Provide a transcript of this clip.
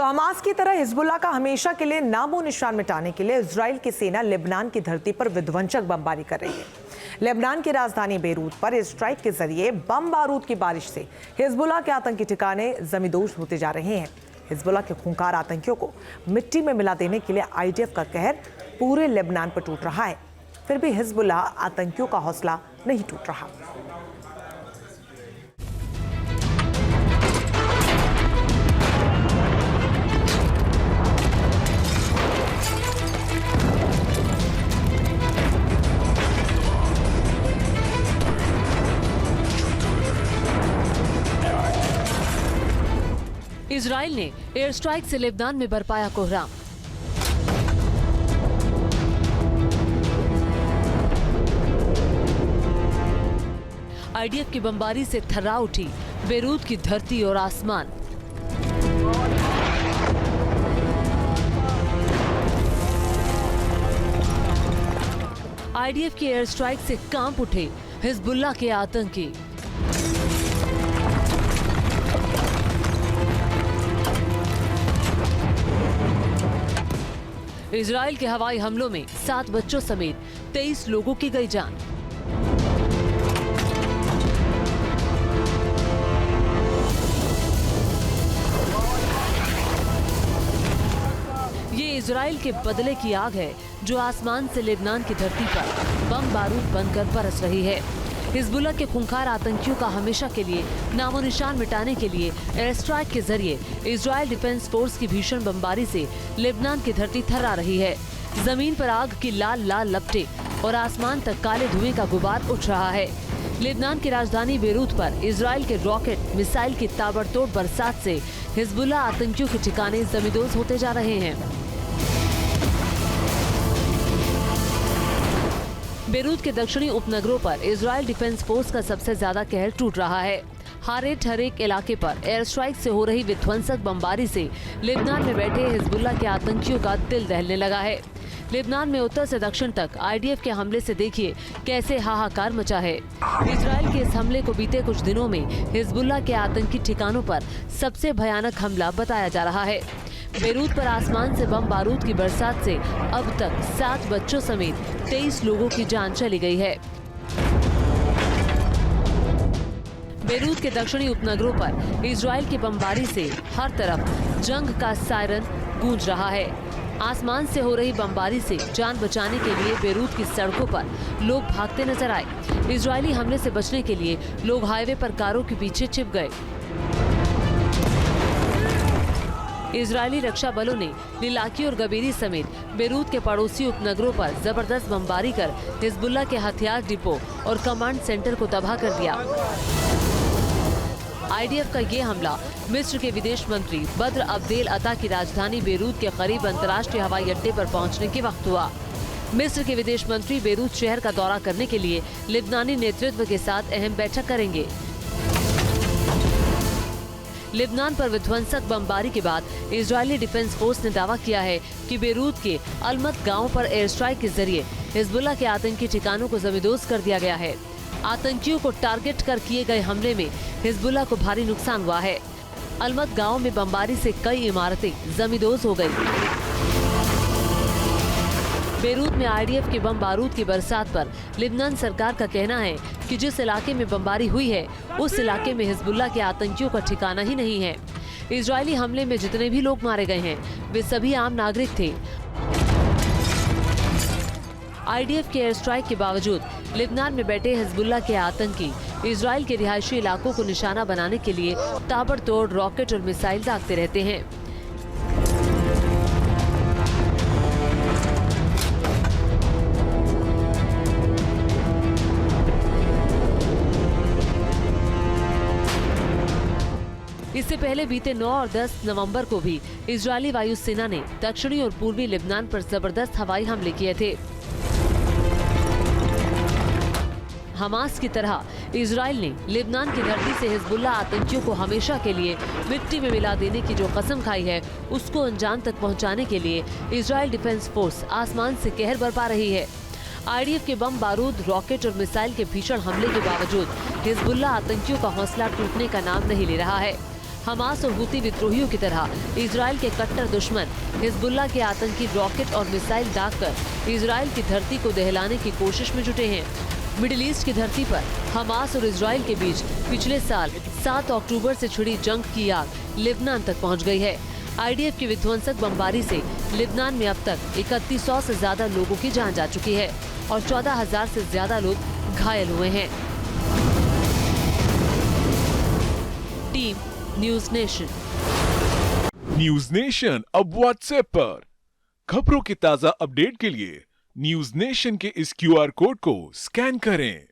तो हमास की तरह हिजबुल्लाह का हमेशा के लिए नामो निशान मिटाने के लिए इजराइल की सेना लेबनान की धरती पर विध्वंसक बमबारी कर रही है। लेबनान की राजधानी बेरूत पर इस स्ट्राइक के जरिए बम बारूद की बारिश से हिजबुल्लाह के आतंकी ठिकाने जमींदोज होते जा रहे हैं। हिजबुल्लाह के खूंखार आतंकियों को मिट्टी में मिला देने के लिए आईडीएफ का कहर पूरे लेबनान पर टूट रहा है। फिर भी हिजबुल्लाह आतंकियों का हौसला नहीं टूट रहा। इजराइल ने एयर स्ट्राइक से लेबनान में बरपाया कोहराम। आईडीएफ की बमबारी से थर्रा उठी बेरूत की धरती और आसमान। आईडीएफ की एयर स्ट्राइक से कांप उठे हिजबुल्लाह के आतंकी। इजराइल के हवाई हमलों में 7 बच्चों समेत 23 लोगों की गई जान। ये इजराइल के बदले की आग है जो आसमान से लेबनान की धरती पर बम बारूद बनकर बरस रही है। हिजबुल्लाह के खूंखार आतंकियों का हमेशा के लिए नामो निशान मिटाने के लिए एयर स्ट्राइक के जरिए इजराइल डिफेंस फोर्स की भीषण बमबारी से लेबनान की धरती थर्रा रही है। जमीन पर आग की लाल लाल लपटें और आसमान तक काले धुएं का गुबार उठ रहा है। लेबनान की राजधानी बेरूत पर इजराइल के रॉकेट मिसाइल की ताबड़तोड़ बरसात से हिजबुल्लाह आतंकियों के ठिकाने जमींदोज होते जा रहे हैं। बेरूत के दक्षिणी उपनगरों पर इजराइल डिफेंस फोर्स का सबसे ज्यादा कहर टूट रहा है। हारेट हरेक इलाके पर एयर स्ट्राइक से हो रही विध्वंसक बमबारी से लेबनान में बैठे हिजबुल्लाह के आतंकियों का दिल दहलने लगा है। लेबनान में उत्तर से दक्षिण तक आईडीएफ के हमले से देखिए कैसे हाहाकार मचा है। इजराइल के इस हमले को बीते कुछ दिनों में हिजबुल्लाह के आतंकी ठिकानों पर सबसे भयानक हमला बताया जा रहा है। बेरूत पर आसमान से बम बारूद की बरसात से अब तक 7 बच्चों समेत 23 लोगों की जान चली गई है। बेरूत के दक्षिणी उपनगरों पर इजराइल की बमबारी से हर तरफ जंग का सायरन गूंज रहा है। आसमान से हो रही बमबारी से जान बचाने के लिए बेरूत की सड़कों पर लोग भागते नजर आए। इजरायली हमले से बचने के लिए लोग हाईवे पर कारों के पीछे छिप गए। इजरायली रक्षा बलों ने लिलाकी और गबीरी समेत बेरूत के पड़ोसी उपनगरों पर जबरदस्त बमबारी कर हिजबुल्लाह के हथियार डिपो और कमांड सेंटर को तबाह कर दिया। आईडीएफ का ये हमला मिस्र के विदेश मंत्री बद्र अब्देल अता की राजधानी बेरूत के करीब अंतर्राष्ट्रीय हवाई अड्डे पर पहुंचने के वक्त हुआ। मिस्र के विदेश मंत्री बेरूत शहर का दौरा करने के लिए लेबनानी नेतृत्व के साथ अहम बैठक करेंगे। लेबनान पर विध्वंसक बमबारी के बाद इजरायली डिफेंस फोर्स ने दावा किया है कि बेरूत के अलमत गांव पर एयर स्ट्राइक के जरिए हिजबुल्लाह के आतंकी ठिकानों को जमींदोज कर दिया गया है। आतंकियों को टारगेट कर किए गए हमले में हिजबुल्लाह को भारी नुकसान हुआ है। अलमत गांव में बमबारी से कई इमारतें जमींदोज हो गई। बेरूत में आईडीएफ के बम बारूद की बरसात पर लेबनान सरकार का कहना है कि जिस इलाके में बमबारी हुई है उस इलाके में हिजबुल्लाह के आतंकियों का ठिकाना ही नहीं है। इजरायली हमले में जितने भी लोग मारे गए हैं वे सभी आम नागरिक थे। आईडीएफ के एयर स्ट्राइक के बावजूद लेबनान में बैठे हिजबुल्लाह के आतंकी इजराइल के रिहायशी इलाकों को निशाना बनाने के लिए ताबड़तोड़ रॉकेट और मिसाइल दागते रहते हैं। इससे पहले बीते 9 और 10 नवंबर को भी इजरायली वायुसेना ने दक्षिणी और पूर्वी लेबनान पर जबरदस्त हवाई हमले किए थे। हमास की तरह इजराइल ने लेबनान की धरती से हिजबुल्लाह आतंकियों को हमेशा के लिए मिट्टी में मिला देने की जो कसम खाई है उसको अंजाम तक पहुंचाने के लिए इजराइल डिफेंस फोर्स आसमान से कहर बरपा रही है। आईडीएफ के बम बारूद, रॉकेट और मिसाइल के भीषण हमले के बावजूद हिजबुल्लाह आतंकियों का हौसला टूटने का नाम नहीं ले रहा है। हमास और हुती विद्रोहियों की तरह इजराइल के कट्टर दुश्मन हिजबुल्लाह के आतंकी रॉकेट और मिसाइल दागकर इजराइल की धरती को दहलाने की कोशिश में जुटे हैं। मिडिल ईस्ट की धरती पर हमास और इजराइल के बीच पिछले साल 7 अक्टूबर से छिड़ी जंग की आग लेबनान तक पहुंच गई है। आईडीएफ की विध्वंसक बमबारी से लेबनान में अब तक 3100 से ज्यादा लोगों की जान जा चुकी है और 14,000 से ज्यादा लोग घायल हुए हैं। Team news nation. News nation अब व्हाट्सएप पर खबरों की ताजा अपडेट के लिए न्यूज नेशन के इस क्यूआर कोड को स्कैन करें।